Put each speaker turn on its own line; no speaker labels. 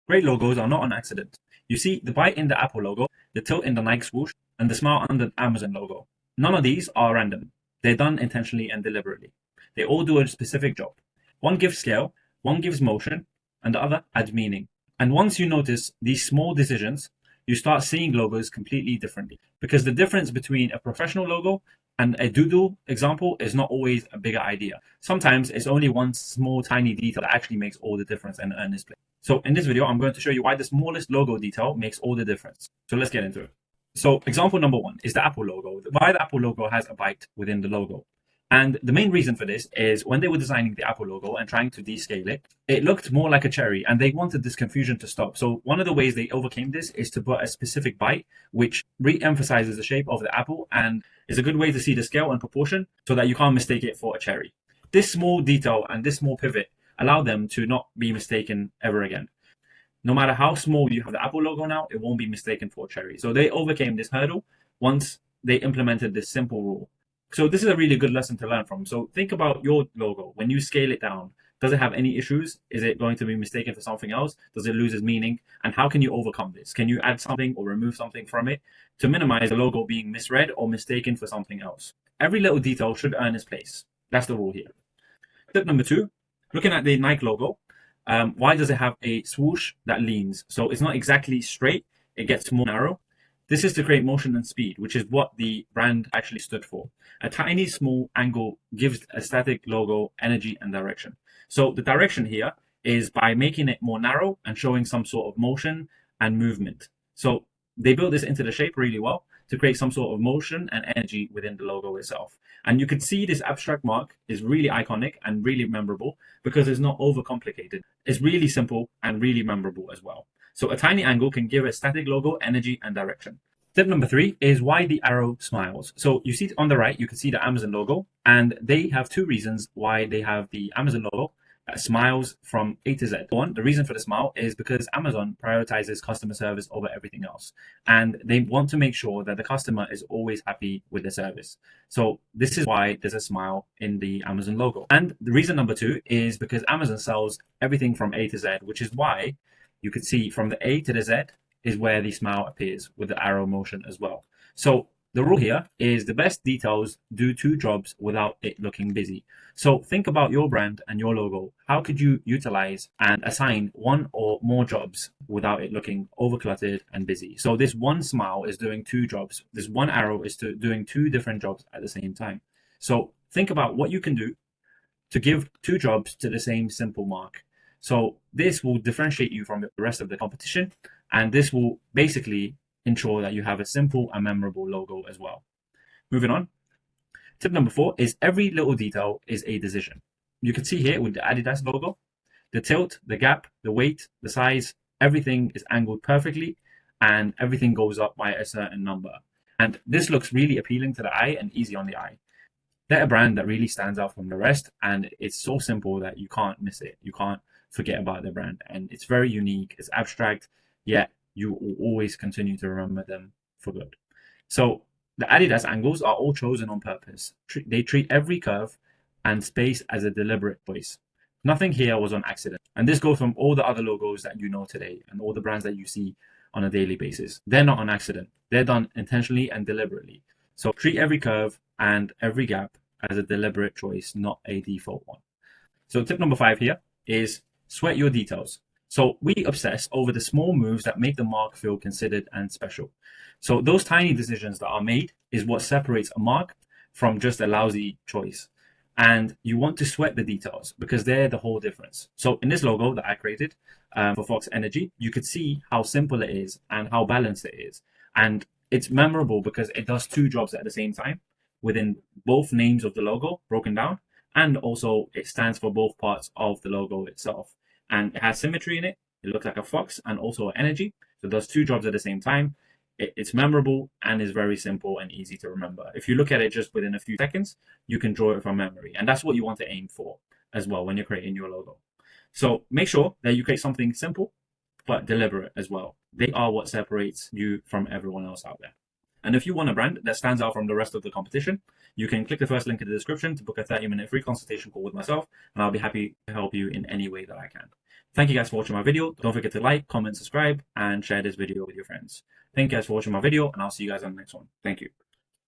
Great logos are not an accident. You see the bite in the Apple logo, the tilt in the Nike swoosh, and the smile under the Amazon logo. None of these are random. They're done intentionally and deliberately. They all do a specific job. One gives scale, one gives motion, and the other adds meaning. And once you notice these small decisions, you start seeing logos completely differently. Because the difference between a professional logo and a doodle example is not always a bigger idea. Sometimes it's only one small tiny detail that actually makes all the difference and earn this place. So in this video, I'm going to show you why the smallest logo detail makes all the difference. So let's get into it. So example number one is the Apple logo. Why the Apple logo has a bite within the logo. And the main reason for this is when they were designing the Apple logo and trying to descale it, it looked more like a cherry and they wanted this confusion to stop. So one of the ways they overcame this is to put a specific bite, which re-emphasizes the shape of the apple and is a good way to see the scale and proportion so that you can't mistake it for a cherry. This small detail and this small pivot allow them to not be mistaken ever again. No matter how small you have the Apple logo now, it won't be mistaken for a cherry. So they overcame this hurdle once they implemented this simple rule. So this is a really good lesson to learn from. So think about your logo. When you scale it down, does it have any issues? Is it going to be mistaken for something else? Does it lose its meaning? And how can you overcome this? Can you add something or remove something from it to minimize the logo being misread or mistaken for something else? Every little detail should earn its place. That's the rule here. Tip number two, looking at the Nike logo, why does it have a swoosh that leans? So it's not exactly straight, it gets more narrow. This is to create motion and speed, which is what the brand actually stood for. A tiny small angle gives a static logo energy and direction. So the direction here is by making it more narrow and showing some sort of motion and movement. So they built this into the shape really well to create some sort of motion and energy within the logo itself. And you can see this abstract mark is really iconic and really memorable because it's not overcomplicated. It's really simple and really memorable as well. So a tiny angle can give a static logo energy and direction. Tip number three is why the arrow smiles. So you see on the right, you can see the Amazon logo, and they have two reasons why they have the Amazon logo that smiles from A to Z. One, the reason for the smile is because Amazon prioritizes customer service over everything else. And they want to make sure that the customer is always happy with the service. So this is why there's a smile in the Amazon logo. And the reason number two is because Amazon sells everything from A to Z, which is why you could see from the A to the Z is where the smile appears with the arrow motion as well. So the rule here is the best details do two jobs without it looking busy. So think about your brand and your logo. How could you utilize and assign one or more jobs without it looking overcluttered and busy? So this one smile is doing two jobs. This one arrow is doing two different jobs at the same time. So think about what you can do to give two jobs to the same simple mark. So this will differentiate you from the rest of the competition, and this will basically ensure that you have a simple and memorable logo as well. Moving on. Tip number four is every little detail is a decision. You can see here with the Adidas logo, the tilt, the gap, the weight, the size, everything is angled perfectly and everything goes up by a certain number. And this looks really appealing to the eye and easy on the eye. They're a brand that really stands out from the rest, and it's so simple that you can't miss it. You can't forget about their brand, and it's very unique. It's abstract, yet you will always continue to remember them for good. So the Adidas angles are all chosen on purpose. They treat every curve and space as a deliberate choice. Nothing here was on accident. And this goes from all the other logos that you know today and all the brands that you see on a daily basis. They're not on accident. They're done intentionally and deliberately. So treat every curve and every gap as a deliberate choice, not a default one. So tip number five here is sweat your details. So we obsess over the small moves that make the mark feel considered and special. So those tiny decisions that are made is what separates a mark from just a lousy choice. And you want to sweat the details because they're the whole difference. So in this logo that I created for Fox Energy, you could see how simple it is and how balanced it is. And it's memorable because it does two jobs at the same time within both names of the logo broken down. And also it stands for both parts of the logo itself. And it has symmetry in it. It looks like a fox and also energy. So it does two jobs at the same time. It's memorable and is very simple and easy to remember. If you look at it just within a few seconds, you can draw it from memory. And that's what you want to aim for as well when you're creating your logo. So make sure that you create something simple, but deliberate as well. They are what separates you from everyone else out there. And if you want a brand that stands out from the rest of the competition, you can click the first link in the description to book a 30-minute free consultation call with myself, and I'll be happy to help you in any way that I can. Thank you guys for watching my video. Don't forget to like, comment, subscribe, and share this video with your friends. Thank you guys for watching my video, and I'll see you guys on the next one. Thank you.